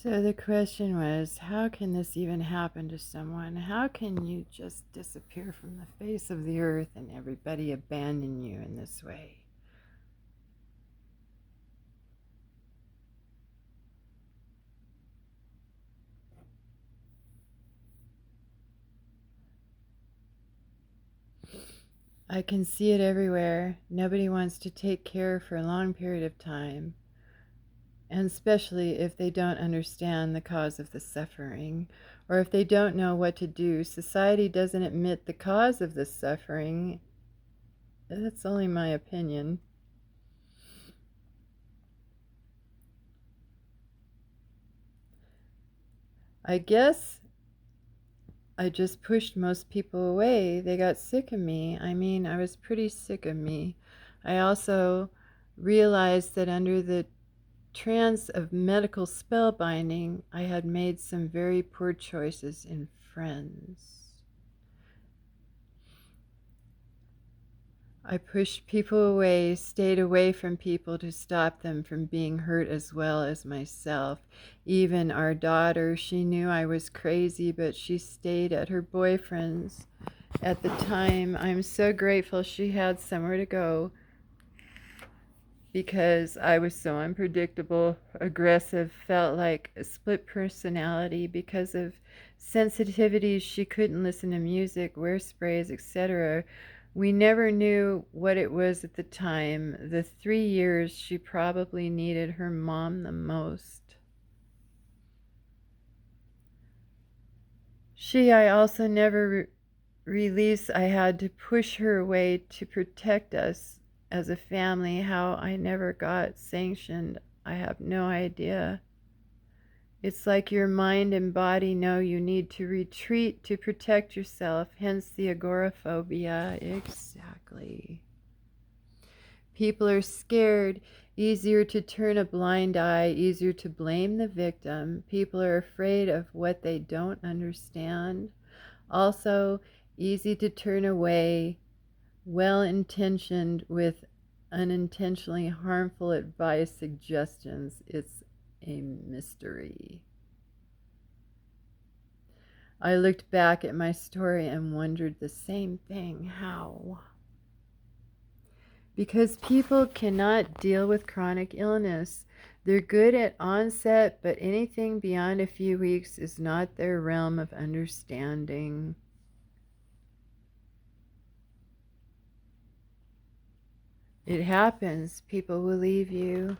So the question was, how can this even happen to someone? How can you just disappear from the face of the earth and everybody abandon you in this way? I can see it everywhere. Nobody wants to take care for a long period of time, and especially if they don't understand the cause of the suffering, or if they don't know what to do. Society doesn't admit the cause of the suffering. That's only my opinion. I guess I just pushed most people away. They got sick of me. I mean, I was pretty sick of me. I also realized that under the trance of medical spellbinding, I had made some very poor choices in friends. I pushed people away, stayed away from people to stop them from being hurt as well as myself. Even our daughter, she knew I was crazy, but she stayed at her boyfriend's at the time. I'm so grateful she had somewhere to go because I was so unpredictable, aggressive, felt like a split personality because of sensitivities. She couldn't listen to music, wear sprays, etc. We never knew what it was at the time. The 3 years she probably needed her mom the most. I also never released. I had to push her away to protect us as a family. How I never got sanctioned, I have no idea. It's like your mind and body know you need to retreat to protect yourself, hence the agoraphobia. Exactly. People are scared, easier to turn a blind eye, easier to blame the victim. People are afraid of what they don't understand. Also, easy to turn away, well-intentioned with unintentionally harmful advice, suggestions. It's a mystery. I looked back at my story and wondered the same thing. How? Because people cannot deal with chronic illness. They're good at onset, but anything beyond a few weeks is not their realm of understanding. It happens. People will leave you.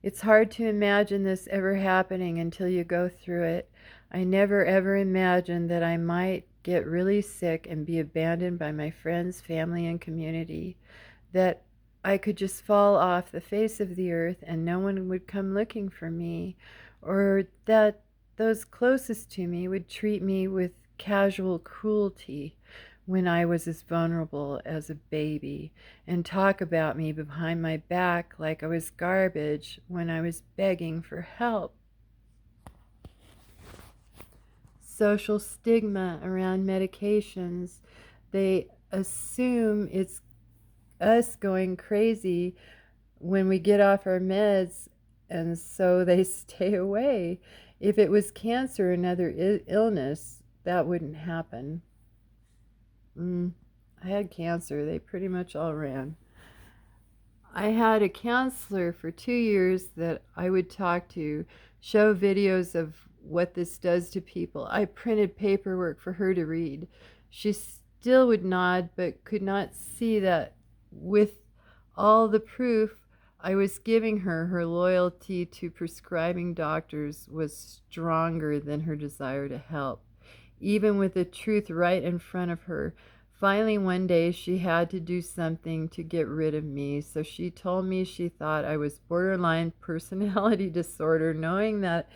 It's hard to imagine this ever happening until you go through it. I never ever imagined that I might get really sick and be abandoned by my friends, family, and community. That I could just fall off the face of the earth and no one would come looking for me. Or that those closest to me would treat me with casual cruelty when I was as vulnerable as a baby, and talk about me behind my back like I was garbage when I was begging for help. Social stigma around medications. They assume it's us going crazy when we get off our meds, and so they stay away. If it was cancer or another illness, that wouldn't happen. I had cancer. They pretty much all ran. I had a counselor for 2 years that I would talk to, show videos of what this does to people. I printed paperwork for her to read. She still would nod, but could not see that with all the proof I was giving her, her loyalty to prescribing doctors was stronger than her desire to help. Even with the truth right in front of her, finally one day she had to do something to get rid of me. So she told me she thought I was borderline personality disorder, knowing that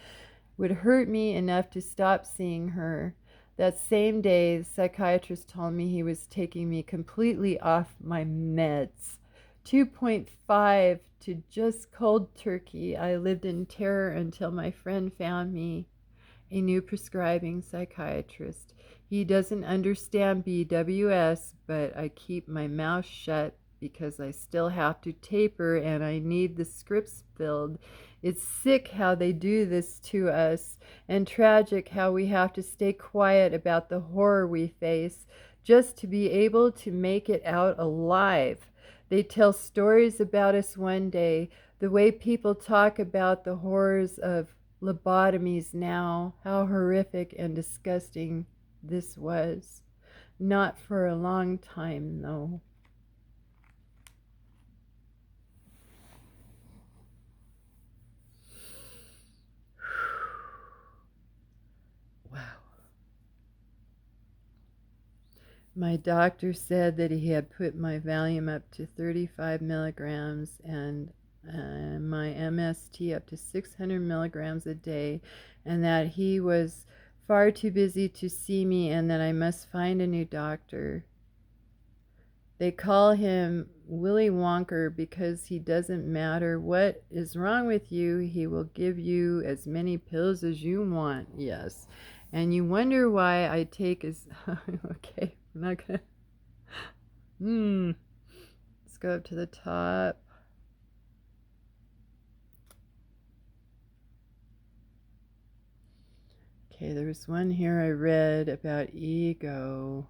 would hurt me enough to stop seeing her. That same day, the psychiatrist told me he was taking me completely off my meds. 2.5 to just cold turkey. I lived in terror until my friend found me a new prescribing psychiatrist. He doesn't understand BWS, but I keep my mouth shut because I still have to taper and I need the scripts filled. It's sick how they do this to us, and tragic how we have to stay quiet about the horror we face just to be able to make it out alive. They tell stories about us one day, the way people talk about the horrors of lobotomies now, how horrific and disgusting this was. Not for a long time, though. Wow. My doctor said that he had put my Valium up to 35 milligrams and my MST up to 600 milligrams a day, and that he was far too busy to see me and that I must find a new doctor. They call him Willy Wonker because he doesn't matter what is wrong with you, he will give you as many pills as you want. Yes. And you wonder why I take his... Okay, I'm not gonna... Let's go up to the top. Okay, there was one here I read about ego,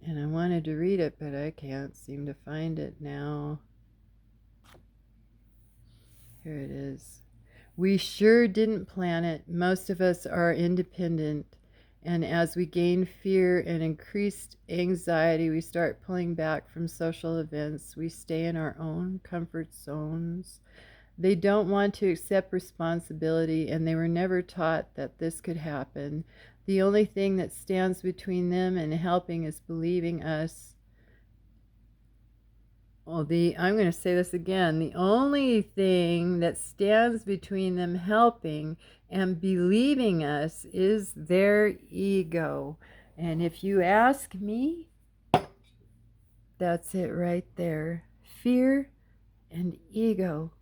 and I wanted to read it, but I can't seem to find it now. Here it is. We sure didn't plan it. Most of us are independent, and as we gain fear and increased anxiety, we start pulling back from social events. We stay in our own comfort zones. They don't want to accept responsibility, and they were never taught that this could happen. The only thing that stands between them and helping is believing us. I'm going to say this again. The only thing that stands between them helping and believing us is their ego. And if you ask me, that's it right there. Fear and ego.